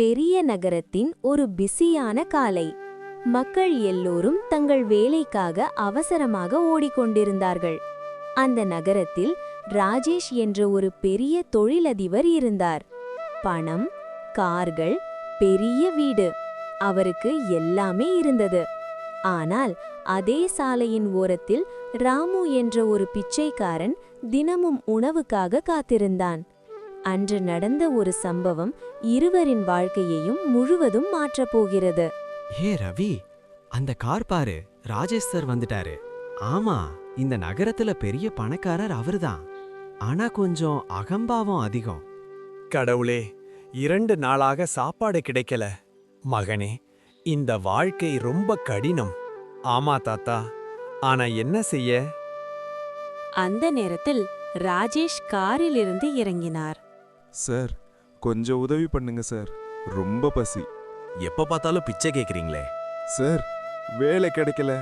பெரிய நகரத்தின் ஒரு பிஸியான காலை. மக்கள் எல்லோரும் தங்கள் வேலைக்காக அவசரமாக ஓடிக்கொண்டிருந்தார்கள். அந்த நகரத்தில் ராஜேஷ் என்ற ஒரு பெரிய தொழிலதிபர் இருந்தார். பணம், கார்கள், பெரிய வீடு, அவருக்கு எல்லாமே இருந்தது. ஆனால் அதே சாலையின் ஓரத்தில் ராமு என்ற ஒரு பிச்சைக்காரன் தினமும் உணவுக்காக காத்திருந்தான். அன்று நடந்த ஒரு சம்பவம் இருவரின் வாழ்க்கையையும் முழுவதும் மாற்றப் போகிறது. ஏ ரவி, அந்த கார் பாரு, ராஜேஷ் சார் வந்துட்டாரு. ஆமா, இந்த நகரத்துல பெரிய பணக்காரர் அவர்தான். ஆனா கொஞ்சம் அகம்பாவம் அதிகம். கடவுளே, 2 நாளாக சாப்பாடு கிடைக்கல. மகனே, இந்த வாழ்க்கை ரொம்ப கடினம். ஆமா தாத்தா, ஆனா என்ன செய்ய? அந்த நேரத்தில் ராஜேஷ் காரிலிருந்து இறங்கினார். சார், கொஞ்சம் உதவி பண்ணுங்க சார், ரொம்ப பசி. எப்ப பார்த்தாலும் பிச்சை கேக்குறீங்களே. சார், வேலை கிடைக்கல.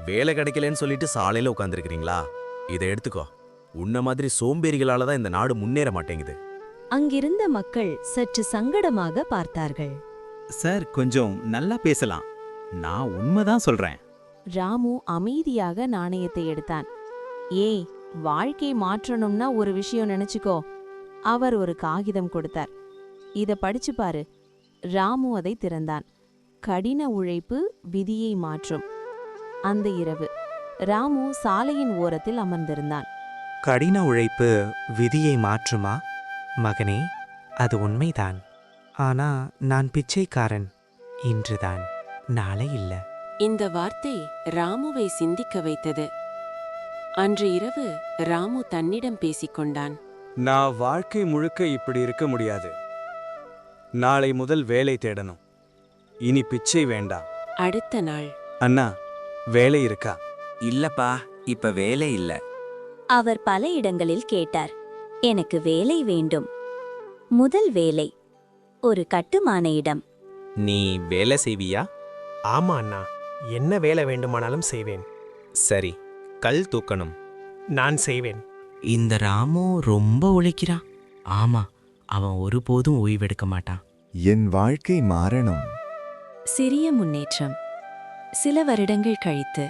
வேலை கிடைக்கலன்னு சொல்லிட்டு சாலையில உட்காந்துருக்கீங்களா? இதை எடுத்துக்கோ. உன்ன மாதிரி சோம்பேறிகளால தான் இந்த நாடு முன்னேற மாட்டேங்குது. அங்கிருந்த மக்கள் சற்று சங்கடமாக பார்த்தார்கள். சார், கொஞ்சம் நல்லா பேசலாம். நான் உண்மைதான் சொல்றேன். ராமு அமைதியாக நாணயத்தை எடுத்தான். ஏய், வாழ்க்கை மாற்றணும்னா ஒரு விஷயம் நினைச்சுக்கோ. அவர் ஒரு காகிதம் கொடுத்தார். இத படிச்சு பாரு. ராமு அதை திறந்தான். கடின உழைப்பு விதியை மாற்றும். அந்த இரவு ராமு சாலையின் ஓரத்தில் அமர்ந்திருந்தான். கடின உழைப்பு விதியை மாற்றுமா? மகனே, அது உண்மைதான். ஆனா நான் பிச்சைக்காரன். இன்றுதான், நாளை இல்ல. இந்த வார்த்தை ராமுவை சிந்திக்க வைத்தது. அன்று இரவு ராமு தன்னிடம் பேசிக்கொண்டான். நான் வாழ்க்கை முழுக்க இப்படி இருக்க முடியாது. நாளை முதல் வேலை தேடணும். இனி பிச்சை வேண்டாம். அடுத்த நாள். அண்ணா, வேலை இருக்கா? இல்லப்பா, இப்ப வேலை இல்ல. அவர் பல இடங்களில் கேட்டார். எனக்கு வேலை வேண்டும். முதல் வேலை ஒரு கட்டுமான இடம். நீ வேலை செய்வியா? ஆமா அண்ணா, என்ன வேலை வேண்டுமானாலும் செய்வேன். சரி, கல் தூக்கணும். நான் செய்வேன். இந்த ராமு ரொம்ப உழைக்கிறான். ஆமா, அவன் ஒருபோதும் ஓய்வெடுக்க மாட்டான். என் வாழ்க்கை மாறணும். சிறிய முன்னேற்றம். சில வருடங்கள் கழித்து.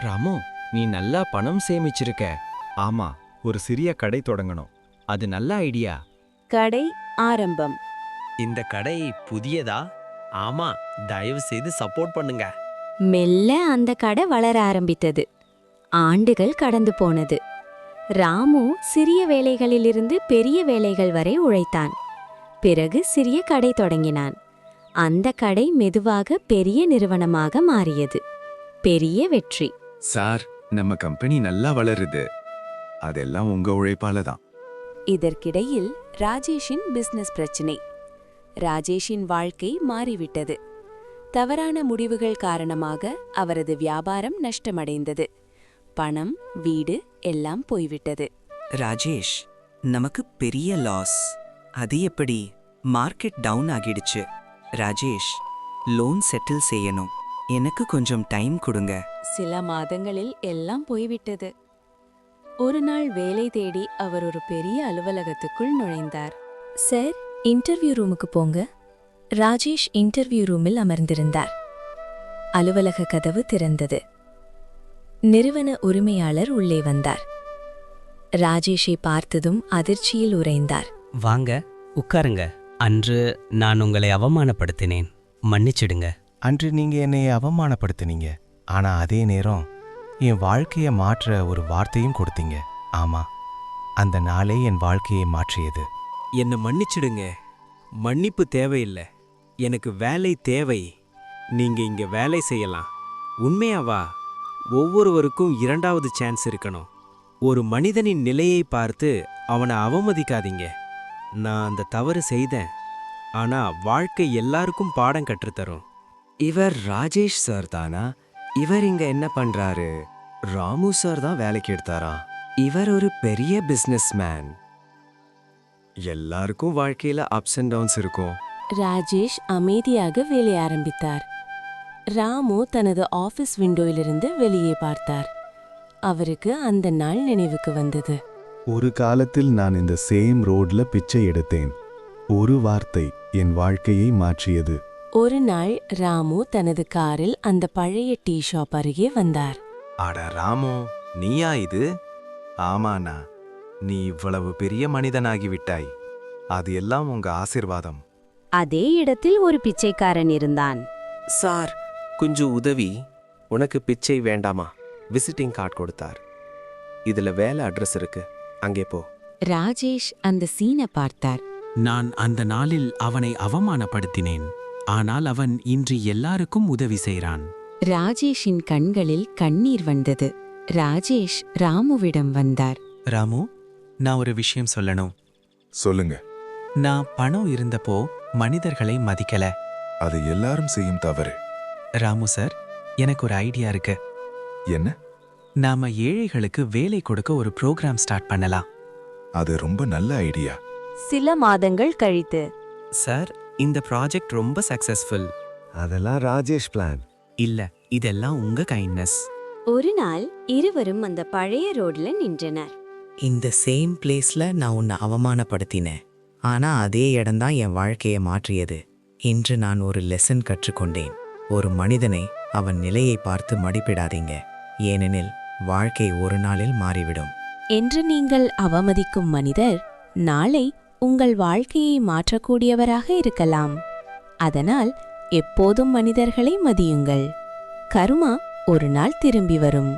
ராமு, நீ நல்லா பணம் சேமிச்சிருக்க. ஆமா, ஒரு சிறிய கடை தொடங்கணும். அது நல்ல ஐடியா. கடை ஆரம்பம். இந்த கடை புதியதா? ஆமா, தயவு செய்து சப்போர்ட் பண்ணுங்க. மெல்ல அந்த கடை வளர ஆரம்பித்தது. ஆண்டுகள் கடந்து போனது. ராமு சிறிய வேலைகளிலிருந்து பெரிய வேலைகள் வரை உழைத்தான். பிறகு சிறிய கடை தொடங்கினான். அந்த கடை மெதுவாக பெரிய நிறுவனமாக மாறியது. பெரிய வெற்றி. சார், நம்ம கம்பெனி நல்லா வளருது. அதெல்லாம் உங்க உழைப்பால தான். இதற்கிடையில் ராஜேஷின் பிசினஸ் பிரச்சினை. ராஜேஷின் வாழ்க்கை மாறிவிட்டது. தவறான முடிவுகள் காரணமாக அவரது வியாபாரம் நஷ்டமடைந்தது. பணம், வீடு எல்லாம் போய்விட்டது. ராஜேஷ், நமக்கு பெரிய லாஸ். அது எப்படி? மார்க்கெட் டவுன் ஆகிடுச்சு. ராஜேஷ், லோன் செட்டில் செய்யணும். எனக்கு கொஞ்சம் டைம் கொடுங்க. சில மாதங்களில் எல்லாம் போய்விட்டது. ஒரு நாள் வேலை தேடி அவர் ஒரு பெரிய அலுவலகத்துக்குள் நுழைந்தார். சார், இன்டர்வியூ ரூமுக்கு போங்க. ராஜேஷ் இன்டர்வியூ ரூமில் அமர்ந்திருந்தார். அலுவலக கதவு திறந்தது. நிறுவன உரிமையாளர் உள்ளே வந்தார். ராஜேஷை பார்த்ததும் அதிர்ச்சியில் உறைந்தார். வாங்க, உட்காருங்க. அன்று நான் உங்களை அவமானப்படுத்தினேன், மன்னிச்சிடுங்க. அன்று நீங்க என்னை அவமானப்படுத்தினீங்க. ஆனா அதே நேரம் என் வாழ்க்கையை மாற்ற ஒரு வார்த்தையும் கொடுத்தீங்க. ஆமா, அந்த நாளே என் வாழ்க்கையை மாற்றியது. என்ன மன்னிச்சிடுங்க. மன்னிப்பு தேவையில்லை. எனக்கு வேலை தேவை. நீங்க இங்க வேலை செய்யலாம். உண்மையாவா? ஒவ்வொருவருக்கும் 2வது சான்ஸ் இருக்கணும். ஒரு மனிதனின் நிலையை பார்த்து அவனை அவமதிக்காதீங்க. நான் அந்த தவறு செய்தேன். ஆனா வாழ்க்கை எல்லாருக்கும் பாடம் கற்றுத்தரும். இவர் ராஜேஷ் சார் தானா? இவர் இங்க என்ன பண்றாரு? ராமு சார் தான் வேலைக்கு எடுத்தாரா? இவர் ஒரு பெரிய பிசினஸ் மேன். எல்லாருக்கும் வாழ்க்கையில அப்ஸ் அண்ட் டவுன்ஸ் இருக்கும். ராஜேஷ் அமைதியாக வேலை ஆரம்பித்தார். ராமு தனது ஆபீஸ் விண்டோயிலிருந்து வெளியே பார்த்தார். அவருக்கு அந்த நாள் நினைவுக்கு வந்தது. ஒரு காலத்தில் நான் இந்த சேம் ரோட்ல பிச்சை எடுத்தேன். ஒரு வார்த்தை என் வாழ்க்கையை மாற்றியது. ஒரு நாள் ராமு தனது காரில் அந்த பழைய டீ ஷாப் அருகே வந்தார். அட ராமு, நீயா இது? ஆமாண்ணா, நீ இவ்வளவு பெரிய மனிதனாகிவிட்டாய். அது எல்லாம் உங்க ஆசிர்வாதம். அதே இடத்தில் ஒரு பிச்சைக்காரன் இருந்தான். சார், கொஞ்சம் உதவி. உனக்கு பிச்சை வேண்டாமா? விசிட்டிங் கார்டு கொடுத்தார். இதுல வேலை அட்ரஸ் இருக்கு, அங்கே போ. ராஜேஷ் அந்த சீனை பார்த்தார். நான் அந்த நாளில் அவனை அவமானப்படுத்தினேன். ஆனால் அவன் இன்று எல்லாருக்கும் உதவி செய்கிறான். ராஜேஷின் கண்களில் கண்ணீர் வந்தது. ராஜேஷ் ராமுவிடம் வந்தார். ராமு, நான் ஒரு விஷயம் சொல்லணும். சொல்லுங்க. நான் பணம் இருந்தப்போ மனிதர்களை மதிக்கல. அது எல்லாரும் செய்யும் தவறு. ராமு சார், எனக்கு ஒரு ஐடியா இருக்கு. என்ன? நாம ஏழைகளுக்கு வேலை கொடுக்க ஒரு ப்ரோக்ராம் ஸ்டார்ட் பண்ணலாம். அது ரொம்ப நல்ல ஐடியா. சில மாதங்கள் கழித்து. சார், இந்த ப்ராஜெக்ட் ரொம்ப சக்சஸ்ஃபுல். அதெல்லாம் ராஜேஷ் பிளான். இல்ல, இதெல்லாம் உங்க கைண்ட்னஸ். ஒரு நாள் இருவரும் அந்த பழைய ரோட்ல நின்றனர். இந்த சேம் பிளேஸ்ல நான் உன்னை அவமானப்படுத்தினேன். ஆனா அதே இடம்தான் என் வாழ்க்கையை மாற்றியது. இன்று நான் ஒரு லெசன் கற்றுக்கொண்டேன். ஒரு மனிதனை அவன் நிலையை பார்த்து மதிப்பிடாதீங்க. ஏனெனில் வாழ்க்கை ஒரு நாளில் மாறிவிடும். என்று நீங்கள் அவமதிக்கும் மனிதர் நாளை உங்கள் வாழ்க்கையை மாற்றக்கூடியவராக இருக்கலாம். அதனால் எப்போதும் மனிதர்களை மதியுங்கள். கருமா ஒரு நாள் திரும்பி வரும்.